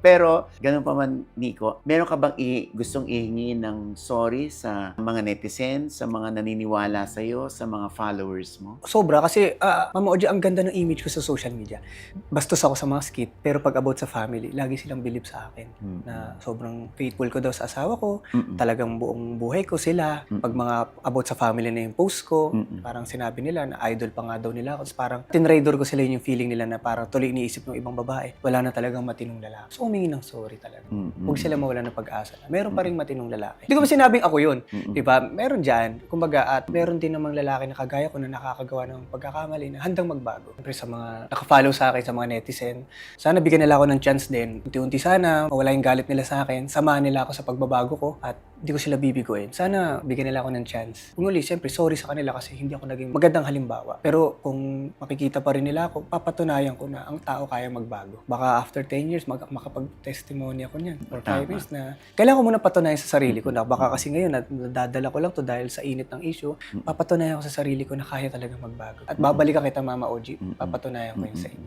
Pero, ganun pa man, Nico, meron ka bang gustong ihingi ng sorry sa mga netizens, sa mga naniniwala sa'yo, sa mga followers mo? Sobra kasi, Mama Oji, ang ganda ng image ko sa social media. Bastos ako sa mga skit, pero 'pag about sa family, lagi silang bilib sa akin na sobrang faithful ko daw sa asawa ko, talagang buong buhay ko sila. 'Pag mga about sa family na yung post ko, parang sinabi nila na idol pa nga daw nila ako. Tapos parang tinraidor ko sila, yun yung feeling nila na parang tuloy iniisip ng ibang babae, wala na talagang matinong lalaki. So, humingi ng sorry talaga. Huwag sila mawalan ng pag-asa na meron pa ring matinong lalaki. Hindi ko ba sinabing ako yun, 'di ba? Meron diyan, kumbaga, at meron din namang lalaki na kagaya ko na nakakagawa ng pagkakamali na handang magbago. Siyempre sa mga naka-follow sa akin, sa mga netizen, sana bigyan nila ako ng chance din. Unti-unti sana mawala yung galit nila sa akin, samahan nila ako sa pagbabago ko at hindi ko sila bibiguin. Sana bigyan nila ako ng chance. Kung uli, siyempre, sorry sa kanila kasi hindi ako naging magandang halimbawa. Pero kung makikita pa rin nila ako, papatunayan ko na ang tao kaya magbago. Baka after 10 years, makapag-testimony ako niyan. Or 5 years na. Kailangan ko muna patunayan sa sarili ko na baka kasi ngayon, nadadala ko lang to dahil sa init ng issue, papatunayan ko sa sarili ko na kaya talaga magbago. At babalikan kita, Mama Oji, papatunayan ko yun sa inyo.